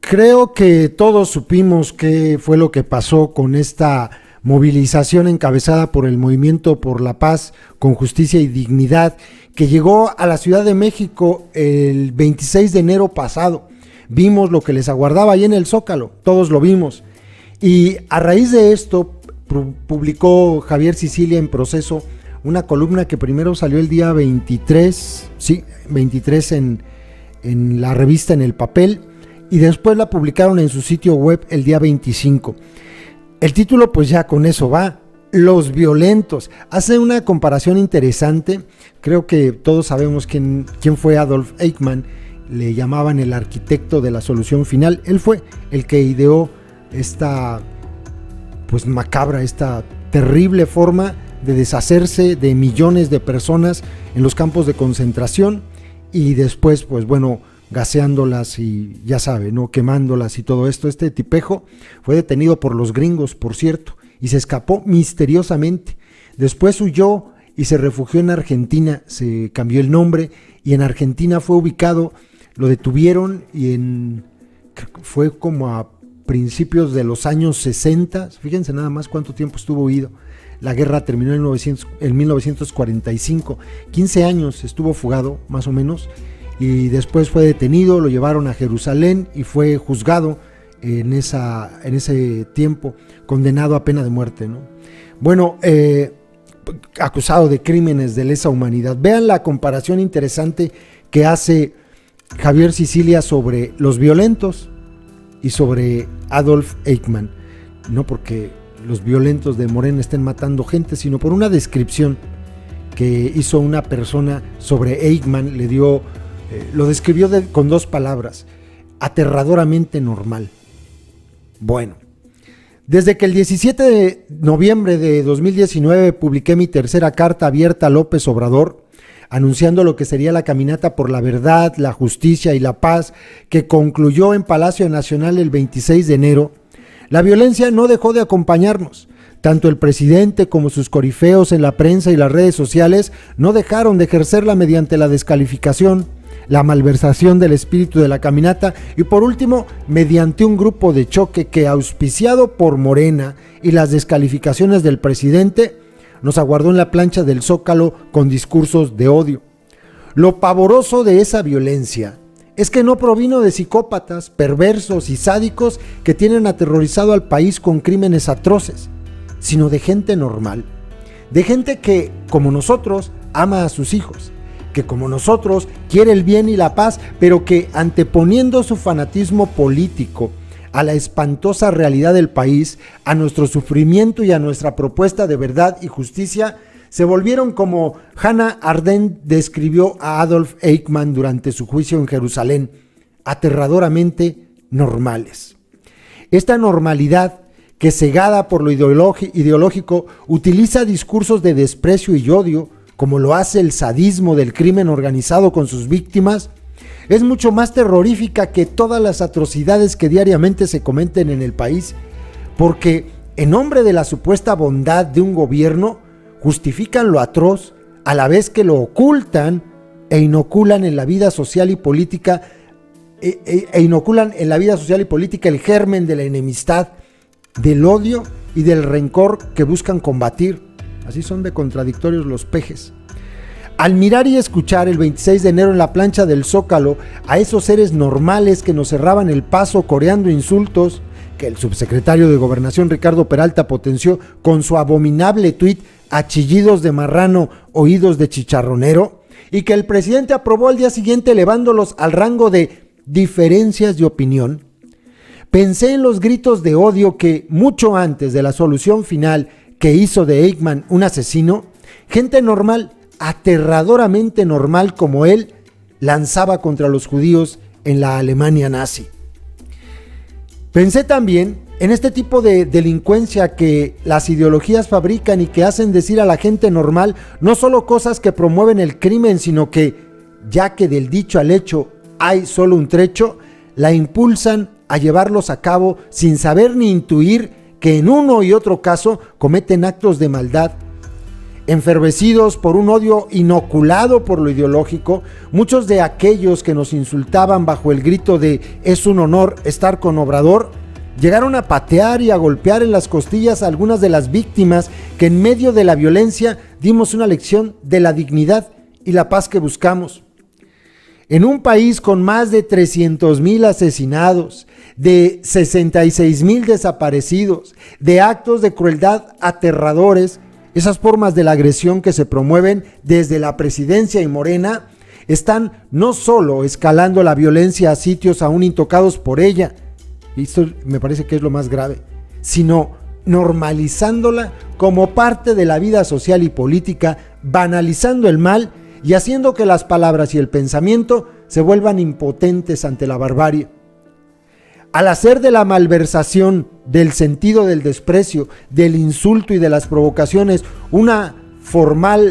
Creo que todos supimos qué fue lo que pasó con esta movilización encabezada por el Movimiento por la Paz con Justicia y Dignidad, que llegó a la Ciudad de México el 26 de enero pasado. Vimos lo que les aguardaba ahí en el Zócalo, todos lo vimos. Y a raíz de esto publicó Javier Sicilia en Proceso una columna que primero salió el día 23 en la revista En el Papel, y después la publicaron en su sitio web el día 25. El título pues ya con eso va, Los Violentos. Hace una comparación interesante. Creo que todos sabemos quién fue Adolf Eichmann. Le llamaban el arquitecto de la solución final. Él fue el que ideó esta pues macabra, esta terrible forma de deshacerse de millones de personas en los campos de concentración, y después pues bueno, gaseándolas y ya sabe, ¿no? Quemándolas y todo esto. Este tipejo fue detenido por los gringos, por cierto, y se escapó misteriosamente. Después huyó y se refugió en Argentina, se cambió el nombre y en Argentina fue ubicado, lo detuvieron y fue como a principios de los años 60, fíjense nada más cuánto tiempo estuvo huido. La guerra terminó en 1945, 15 años estuvo fugado más o menos, y después fue detenido, lo llevaron a Jerusalén y fue juzgado en ese tiempo, condenado a pena de muerte, ¿no? Bueno, acusado de crímenes de lesa humanidad. Vean la comparación interesante que hace Javier Sicilia sobre los violentos y sobre Adolf Eichmann. No porque los violentos de Morena estén matando gente, sino por una descripción que hizo una persona sobre Eichmann. Lo describió con dos palabras: aterradoramente normal. Bueno, desde que el 17 de noviembre de 2019 publiqué mi tercera carta abierta a López Obrador, anunciando lo que sería la caminata por la verdad, la justicia y la paz, que concluyó en Palacio Nacional el 26 de enero, la violencia no dejó de acompañarnos. Tanto el presidente como sus corifeos en la prensa y las redes sociales no dejaron de ejercerla mediante la descalificación, la malversación del espíritu de la caminata y por último mediante un grupo de choque que, auspiciado por Morena y las descalificaciones del presidente, nos aguardó en la plancha del Zócalo con discursos de odio. Lo pavoroso de esa violencia es que no provino de psicópatas, perversos y sádicos que tienen aterrorizado al país con crímenes atroces, sino de gente normal, de gente que, como nosotros, ama a sus hijos, que como nosotros quiere el bien y la paz, pero que, anteponiendo su fanatismo político a la espantosa realidad del país, a nuestro sufrimiento y a nuestra propuesta de verdad y justicia, se volvieron, como Hannah Arendt describió a Adolf Eichmann durante su juicio en Jerusalén, aterradoramente normales. Esta normalidad, que cegada por lo ideológico, utiliza discursos de desprecio y odio, como lo hace el sadismo del crimen organizado con sus víctimas, es mucho más terrorífica que todas las atrocidades que diariamente se cometen en el país, porque en nombre de la supuesta bondad de un gobierno, justifican lo atroz a la vez que lo ocultan e inoculan en la vida social y política el germen de la enemistad, del odio y del rencor que buscan combatir. Así son de contradictorios los pejes. Al mirar y escuchar el 26 de enero en la plancha del Zócalo a esos seres normales que nos cerraban el paso coreando insultos, que el subsecretario de Gobernación Ricardo Peralta potenció con su abominable tuit a chillidos de marrano, oídos de chicharronero, y que el presidente aprobó al día siguiente elevándolos al rango de diferencias de opinión, pensé en los gritos de odio que, mucho antes de la solución final que hizo de Eichmann un asesino, gente normal, aterradoramente normal como él, lanzaba contra los judíos en la Alemania nazi. Pensé también en este tipo de delincuencia que las ideologías fabrican y que hacen decir a la gente normal no solo cosas que promueven el crimen, sino que, ya que del dicho al hecho hay solo un trecho, la impulsan a llevarlos a cabo sin saber ni intuir que en uno y otro caso cometen actos de maldad. Enfervecidos por un odio inoculado por lo ideológico, muchos de aquellos que nos insultaban bajo el grito de "es un honor estar con Obrador", llegaron a patear y a golpear en las costillas a algunas de las víctimas que en medio de la violencia dimos una lección de la dignidad y la paz que buscamos. En un país con más de 300,000 asesinados, de 66,000 desaparecidos, de actos de crueldad aterradores, esas formas de la agresión que se promueven desde la presidencia y Morena están no solo escalando la violencia a sitios aún intocados por ella, y esto me parece que es lo más grave, sino normalizándola como parte de la vida social y política, banalizando el mal y haciendo que las palabras y el pensamiento se vuelvan impotentes ante la barbarie. Al hacer de la malversación, del sentido del desprecio, del insulto y de las provocaciones una forma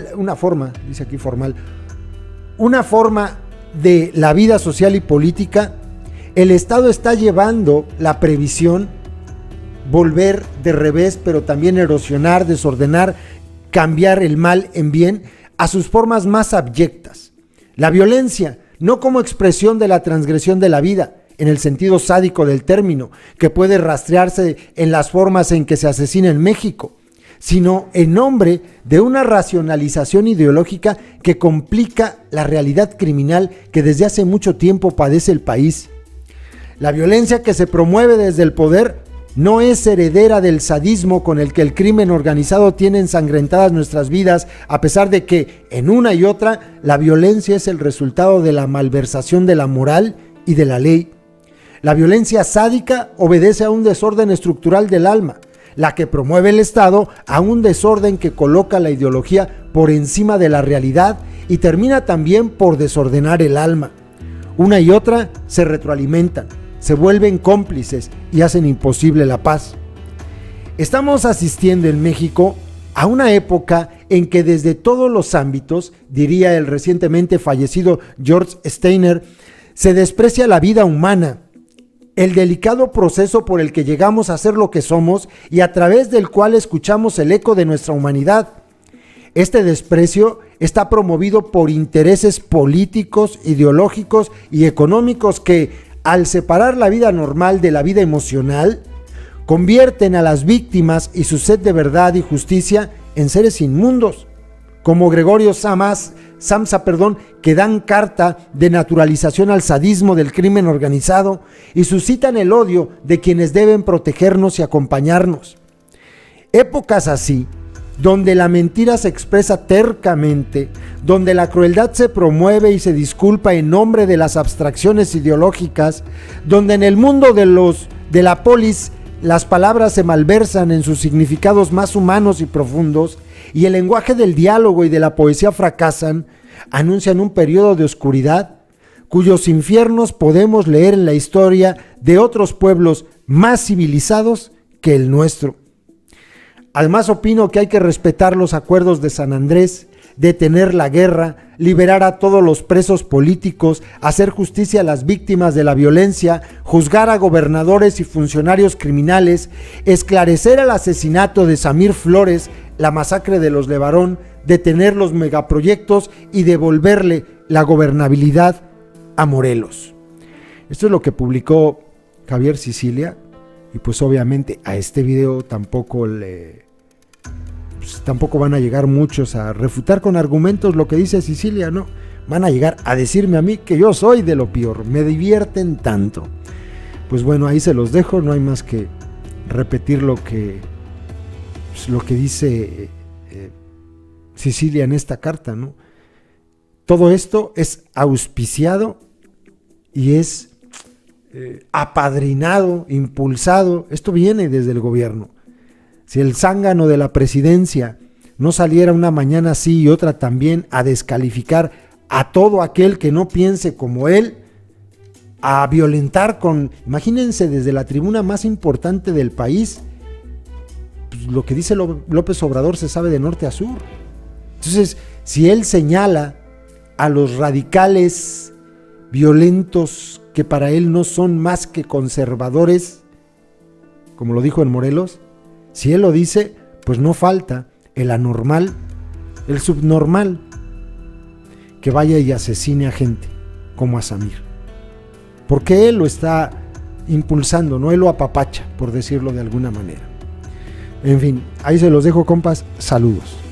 de la vida social y política, el Estado está llevando la previsión, volver de revés, pero también erosionar, desordenar, cambiar el mal en bien a sus formas más abyectas. La violencia, no como expresión de la transgresión de la vida, en el sentido sádico del término, que puede rastrearse en las formas en que se asesina en México, sino en nombre de una racionalización ideológica que complica la realidad criminal que desde hace mucho tiempo padece el país. La violencia que se promueve desde el poder no es heredera del sadismo con el que el crimen organizado tiene ensangrentadas nuestras vidas, a pesar de que, en una y otra, la violencia es el resultado de la malversación de la moral y de la ley. La violencia sádica obedece a un desorden estructural del alma, la que promueve el Estado a un desorden que coloca la ideología por encima de la realidad y termina también por desordenar el alma. Una y otra se retroalimentan, se vuelven cómplices y hacen imposible la paz. Estamos asistiendo en México a una época en que desde todos los ámbitos, diría el recientemente fallecido George Steiner, se desprecia la vida humana, el delicado proceso por el que llegamos a ser lo que somos y a través del cual escuchamos el eco de nuestra humanidad. Este desprecio está promovido por intereses políticos, ideológicos y económicos que, al separar la vida normal de la vida emocional, convierten a las víctimas y su sed de verdad y justicia en seres inmundos, como Gregorio Samsa, que dan carta de naturalización al sadismo del crimen organizado y suscitan el odio de quienes deben protegernos y acompañarnos. Épocas así, donde la mentira se expresa tercamente, donde la crueldad se promueve y se disculpa en nombre de las abstracciones ideológicas, donde en el mundo de la polis las palabras se malversan en sus significados más humanos y profundos, y el lenguaje del diálogo y de la poesía fracasan, anuncian un periodo de oscuridad cuyos infiernos podemos leer en la historia de otros pueblos más civilizados que el nuestro. Además, opino que hay que respetar los acuerdos de San Andrés, detener la guerra, liberar a todos los presos políticos, hacer justicia a las víctimas de la violencia, juzgar a gobernadores y funcionarios criminales, esclarecer el asesinato de Samir Flores, la masacre de los Levarón, detener los megaproyectos y devolverle la gobernabilidad a Morelos. Esto es lo que publicó Javier Sicilia, y pues obviamente a este video tampoco van a llegar muchos a refutar con argumentos lo que dice Sicilia, no, van a llegar a decirme a mí que yo soy de lo peor, me divierten tanto. Pues bueno, ahí se los dejo, no hay más que repetir lo que dice Sicilia en esta carta, ¿no? Todo esto es auspiciado y es apadrinado, impulsado, esto viene desde el gobierno. Si el zángano de la presidencia no saliera una mañana así y otra también a descalificar a todo aquel que no piense como él, a violentar imagínense desde la tribuna más importante del país, pues lo que dice López Obrador se sabe de norte a sur. Entonces, si él señala a los radicales violentos que para él no son más que conservadores, como lo dijo en Morelos, si él lo dice, pues no falta el anormal el subnormal, que vaya y asesine a gente como a Samir. Porque él lo está impulsando, no él lo apapacha, por decirlo de alguna manera. En fin, ahí se los dejo, compas. Saludos.